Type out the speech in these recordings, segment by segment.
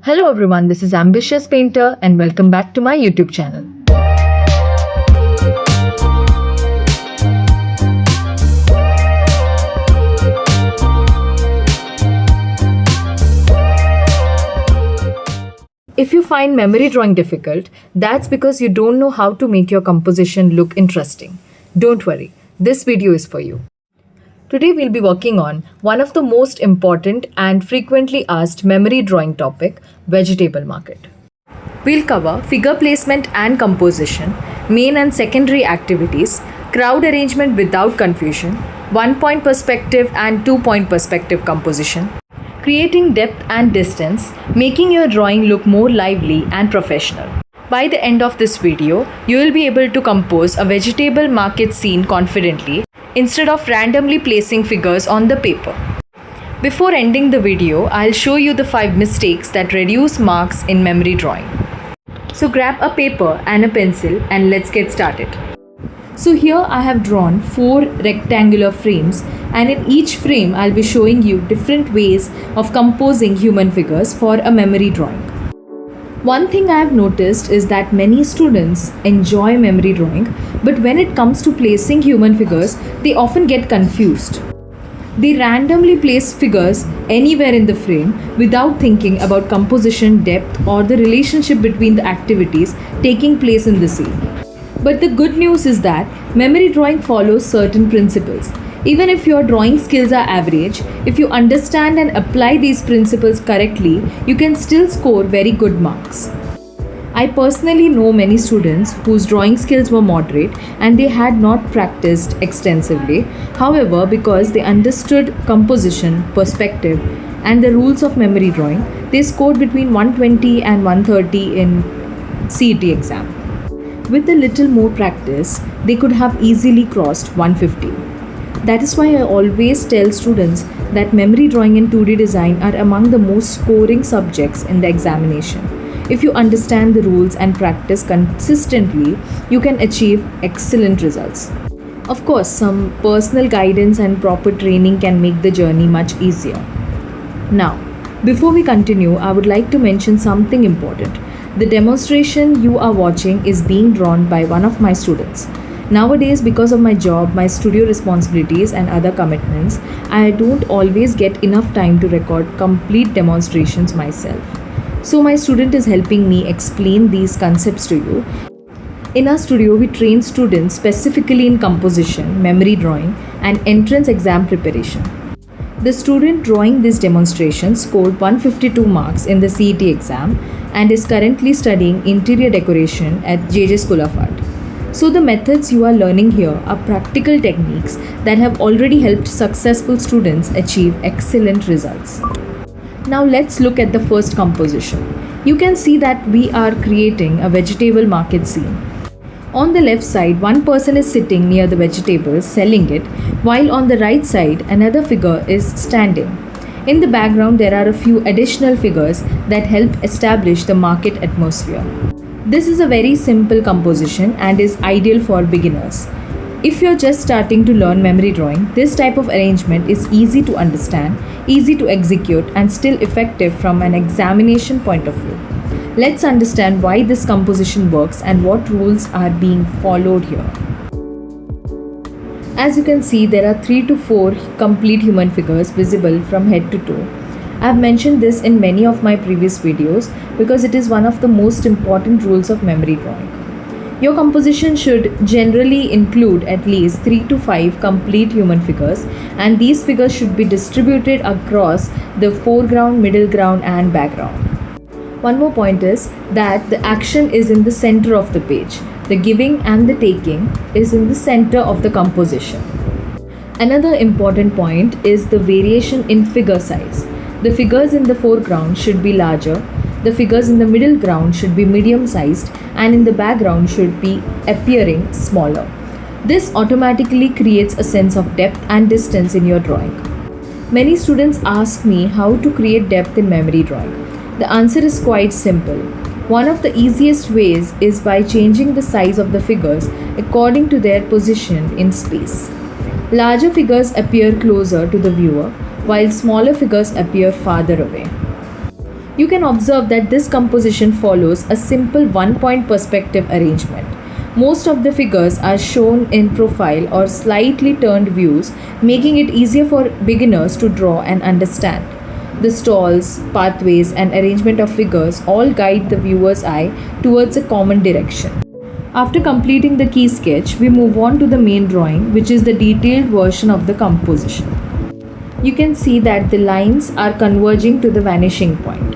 Hello everyone, this is Ambitious Painter and welcome back to my YouTube channel. If you find memory drawing difficult, that's because you don't know how to make your composition look interesting. Don't worry, this video is for you. Today we'll be working on one of the most important and frequently asked memory drawing topic, vegetable market. We'll cover figure placement and composition, main and secondary activities, crowd arrangement without confusion, 1-point perspective and 2-point perspective composition, creating depth and distance, making your drawing look more lively and professional. By the end of this video, you will be able to compose a vegetable market scene confidently instead of randomly placing figures on the paper. Before ending the video, I'll show you the 5 mistakes that reduce marks in memory drawing. So grab a paper and a pencil and let's get started. So here I have drawn 4 rectangular frames, and in each frame I'll be showing you different ways of composing human figures for a memory drawing. One thing I have noticed is that many students enjoy memory drawing, but when it comes to placing human figures, they often get confused. They randomly place figures anywhere in the frame without thinking about composition, depth, or the relationship between the activities taking place in the scene. But the good news is that memory drawing follows certain principles. Even if your drawing skills are average, if you understand and apply these principles correctly, you can still score very good marks. I personally know many students whose drawing skills were moderate and they had not practiced extensively. However, because they understood composition, perspective, and the rules of memory drawing, they scored between 120 and 130 in CET exam. With a little more practice, they could have easily crossed 150. That is why I always tell students that memory drawing and 2D design are among the most scoring subjects in the examination. If you understand the rules and practice consistently, you can achieve excellent results. Of course, some personal guidance and proper training can make the journey much easier. Now, before we continue, I would like to mention something important. The demonstration you are watching is being drawn by one of my students. Nowadays, because of my job, my studio responsibilities and other commitments, I don't always get enough time to record complete demonstrations myself. So my student is helping me explain these concepts to you. In our studio, we train students specifically in composition, memory drawing, and entrance exam preparation. The student drawing this demonstration scored 152 marks in the CET exam and is currently studying interior decoration at JJ School of Art. So the methods you are learning here are practical techniques that have already helped successful students achieve excellent results. Now let's look at the first composition. You can see that we are creating a vegetable market scene. On the left side, one person is sitting near the vegetables selling it, while on the right side, another figure is standing. In the background, there are a few additional figures that help establish the market atmosphere. This is a very simple composition and is ideal for beginners. If you're just starting to learn memory drawing, this type of arrangement is easy to understand, easy to execute, and still effective from an examination point of view. Let's understand why this composition works and what rules are being followed here. As you can see, there are 3 to 4 complete human figures visible from head to toe. I have mentioned this in many of my previous videos because it is one of the most important rules of memory drawing. Your composition should generally include at least 3 to 5 complete human figures, and these figures should be distributed across the foreground, middle ground, and background. One more point is that the action is in the center of the page. The giving and the taking is in the center of the composition. Another important point is the variation in figure size. The figures in the foreground should be larger, the figures in the middle ground should be medium sized, and in the background should be appearing smaller. This automatically creates a sense of depth and distance in your drawing. Many students ask me how to create depth in memory drawing. The answer is quite simple. One of the easiest ways is by changing the size of the figures according to their position in space. Larger figures appear closer to the viewer, while smaller figures appear farther away. You can observe that this composition follows a simple one-point perspective arrangement. Most of the figures are shown in profile or slightly turned views, making it easier for beginners to draw and understand. The stalls, pathways, and arrangement of figures all guide the viewer's eye towards a common direction. After completing the key sketch, we move on to the main drawing, which is the detailed version of the composition. You can see that the lines are converging to the vanishing point.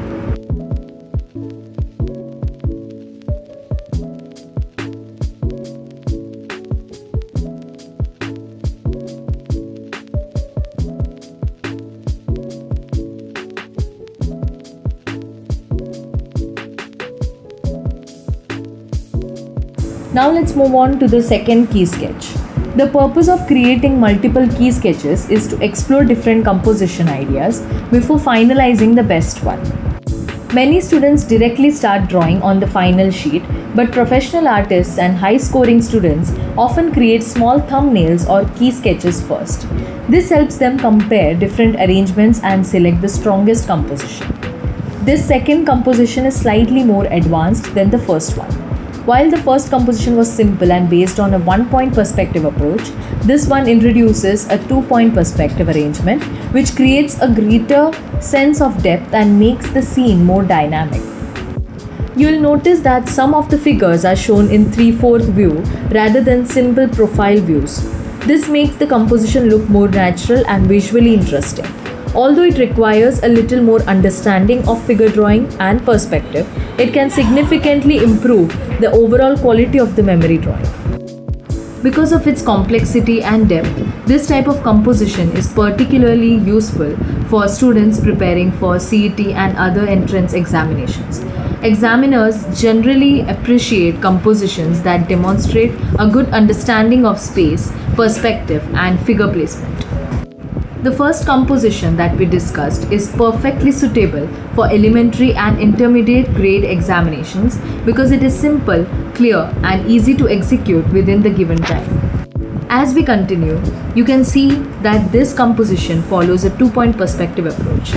Now let's move on to the second key sketch. The purpose of creating multiple key sketches is to explore different composition ideas before finalizing the best one. Many students directly start drawing on the final sheet, but professional artists and high-scoring students often create small thumbnails or key sketches first. This helps them compare different arrangements and select the strongest composition. This second composition is slightly more advanced than the first one. While the first composition was simple and based on a one-point perspective approach, this one introduces a two-point perspective arrangement, which creates a greater sense of depth and makes the scene more dynamic. You'll notice that some of the figures are shown in 3/4 view rather than simple profile views. This makes the composition look more natural and visually interesting. Although it requires a little more understanding of figure drawing and perspective, it can significantly improve the overall quality of the memory drawing. Because of its complexity and depth, this type of composition is particularly useful for students preparing for CET and other entrance examinations. Examiners generally appreciate compositions that demonstrate a good understanding of space, perspective, and figure placement. The first composition that we discussed is perfectly suitable for elementary and intermediate grade examinations because it is simple, clear, and easy to execute within the given time. As we continue, you can see that this composition follows a two-point perspective approach.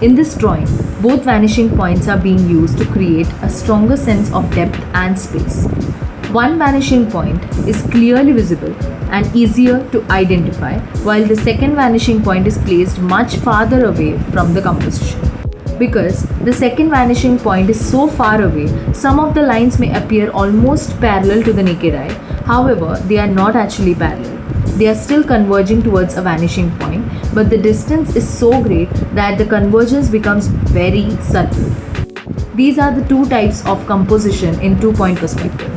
In this drawing, both vanishing points are being used to create a stronger sense of depth and space. One vanishing point is clearly visible and easier to identify, while the second vanishing point is placed much farther away from the composition. Because the second vanishing point is so far away, some of the lines may appear almost parallel to the naked eye. However, they are not actually parallel. They are still converging towards a vanishing point, but the distance is so great that the convergence becomes very subtle. These are the two types of composition in two-point perspective.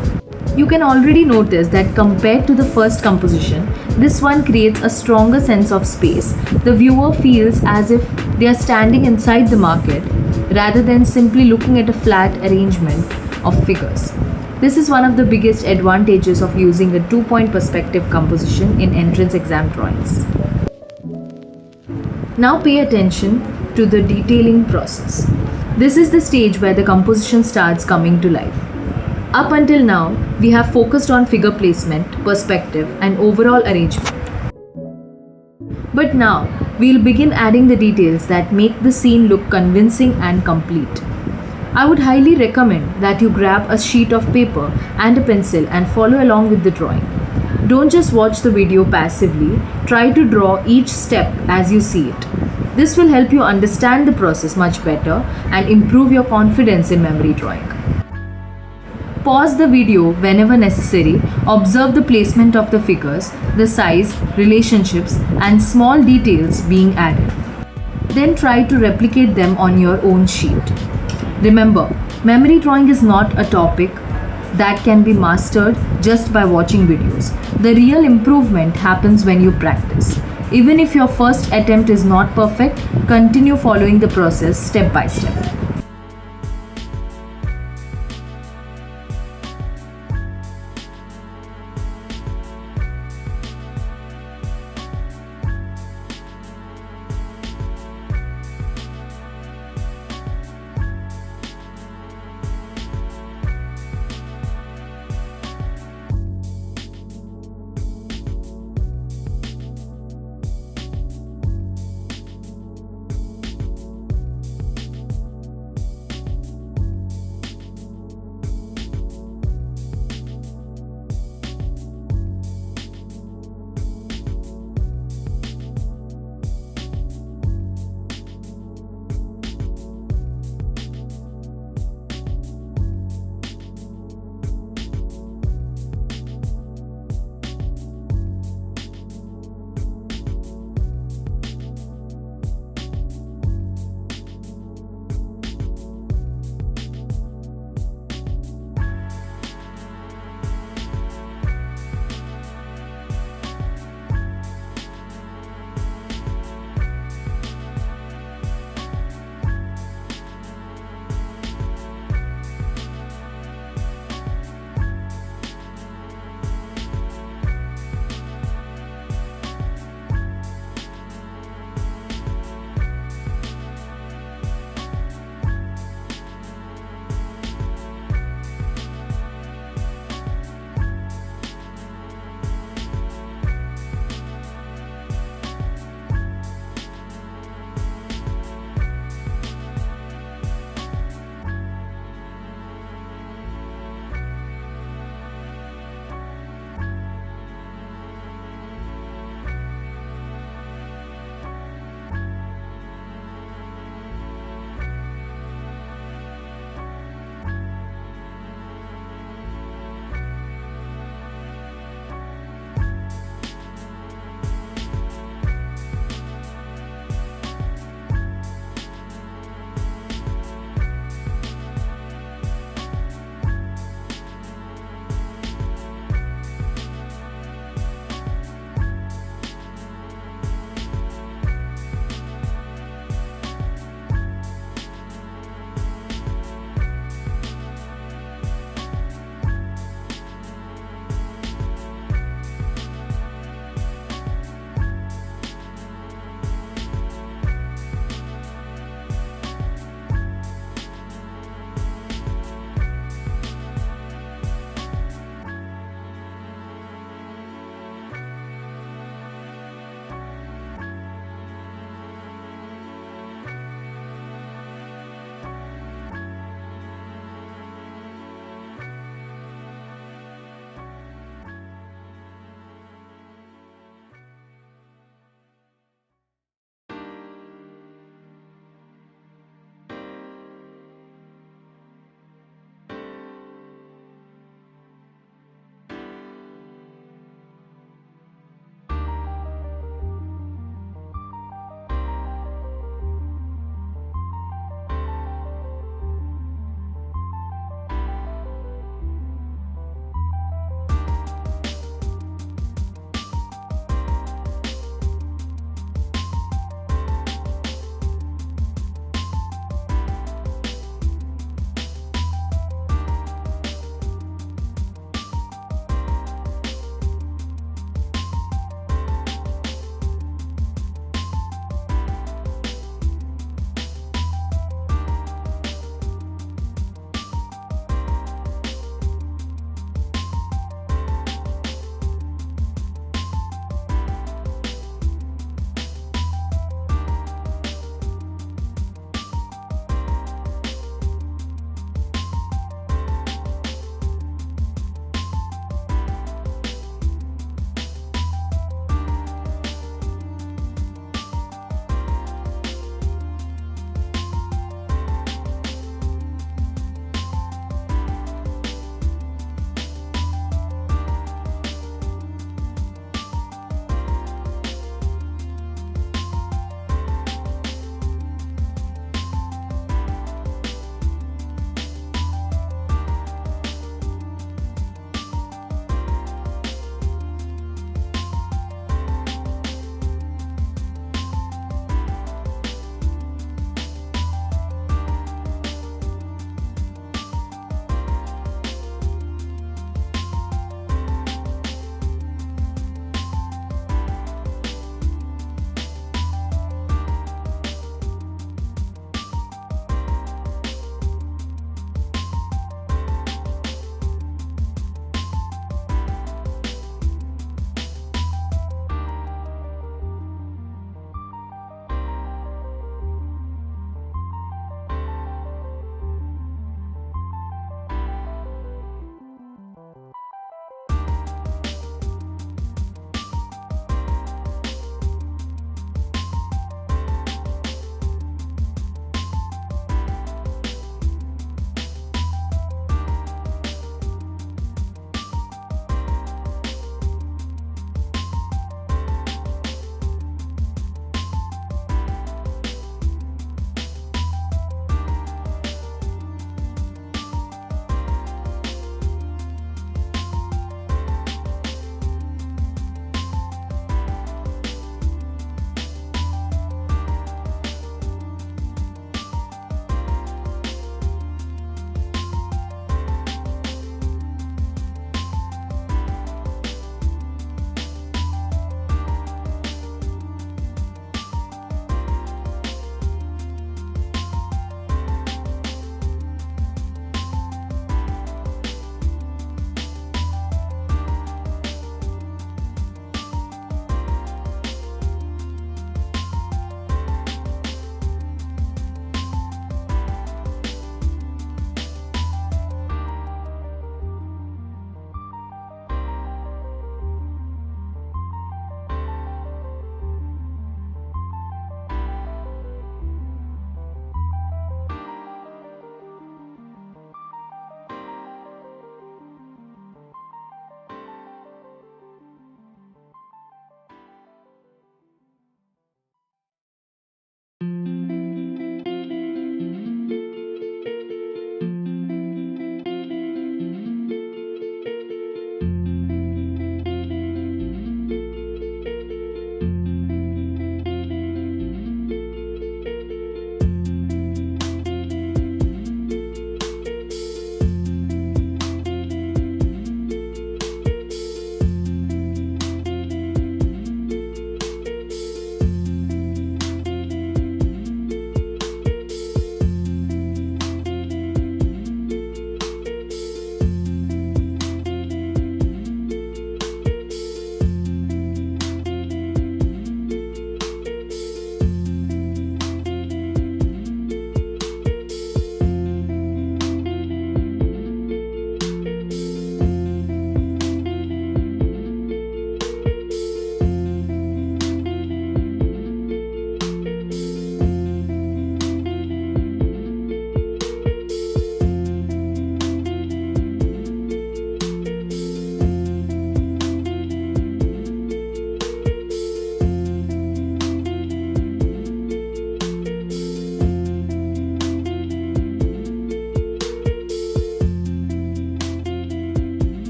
You can already notice that compared to the first composition, this one creates a stronger sense of space. The viewer feels as if they are standing inside the market rather than simply looking at a flat arrangement of figures. This is one of the biggest advantages of using a two-point perspective composition in entrance exam drawings. Now pay attention to the detailing process. This is the stage where the composition starts coming to life. Up until now, we have focused on figure placement, perspective, and overall arrangement. But now, we'll begin adding the details that make the scene look convincing and complete. I would highly recommend that you grab a sheet of paper and a pencil and follow along with the drawing. Don't just watch the video passively, try to draw each step as you see it. This will help you understand the process much better and improve your confidence in memory drawing. Pause the video whenever necessary, observe the placement of the figures, the size, relationships, and small details being added. Then try to replicate them on your own sheet. Remember, memory drawing is not a topic that can be mastered just by watching videos. The real improvement happens when you practice. Even if your first attempt is not perfect, continue following the process step by step.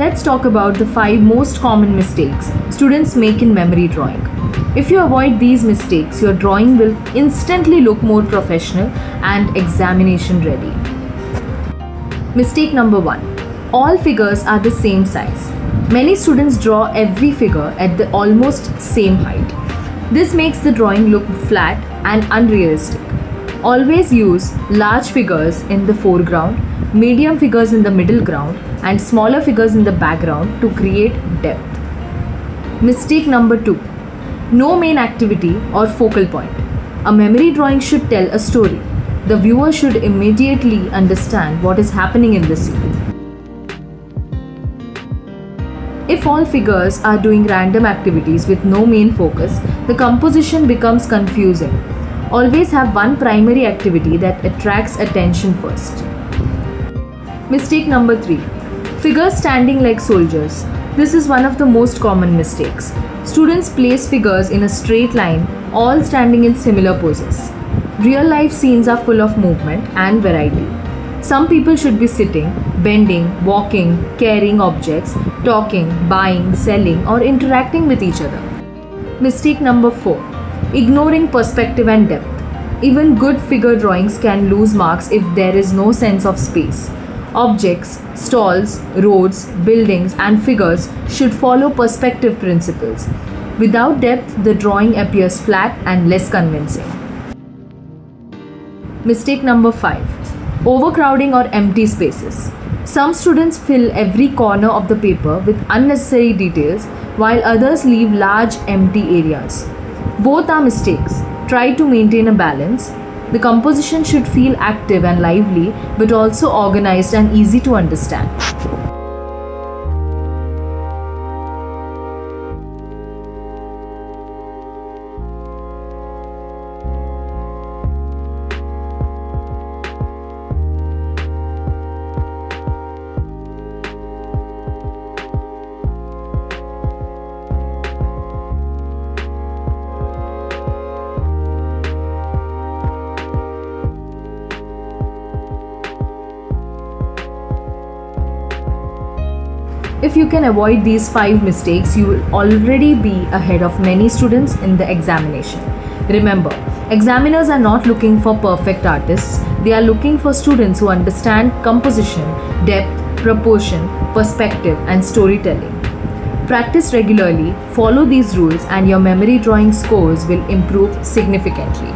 Let's talk about the 5 most common mistakes students make in memory drawing. If you avoid these mistakes, your drawing will instantly look more professional and examination ready. Mistake number 1. All figures are the same size. Many students draw every figure at the almost same height. This makes the drawing look flat and unrealistic. Always use large figures in the foreground, medium figures in the middle ground, and smaller figures in the background to create depth. Mistake number 2. No main activity or focal point. A memory drawing should tell a story. The viewer should immediately understand what is happening in the scene. If all figures are doing random activities with no main focus, the composition becomes confusing. Always have one primary activity that attracts attention first. Mistake number 3. Figures standing like soldiers. This is one of the most common mistakes. Students place figures in a straight line, all standing in similar poses. Real life scenes are full of movement and variety. Some people should be sitting, bending, walking, carrying objects, talking, buying, selling, or interacting with each other. Mistake number 4. Ignoring perspective and depth. Even good figure drawings can lose marks if there is no sense of space. Objects, stalls, roads, buildings, and figures should follow perspective principles. Without depth, the drawing appears flat and less convincing. Mistake number 5. Overcrowding or empty spaces. Some students fill every corner of the paper with unnecessary details while others leave large empty areas. Both are mistakes. Try to maintain a balance. The composition should feel active and lively, but also organized and easy to understand. If you can avoid these 5 mistakes, you will already be ahead of many students in the examination. Remember, examiners are not looking for perfect artists, they are looking for students who understand composition, depth, proportion, perspective, and storytelling. Practice regularly, follow these rules, and your memory drawing scores will improve significantly.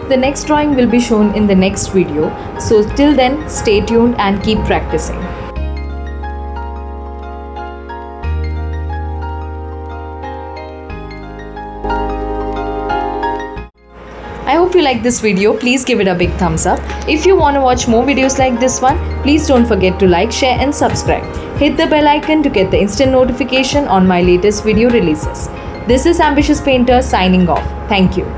The next drawing will be shown in the next video. So till then, stay tuned and keep practicing. I hope you like this video. Please give it a big thumbs up. If you want to watch more videos like this one, please don't forget to like, share and subscribe. Hit the bell icon to get the instant notification on my latest video releases. This is Ambitious Painter signing off. Thank you.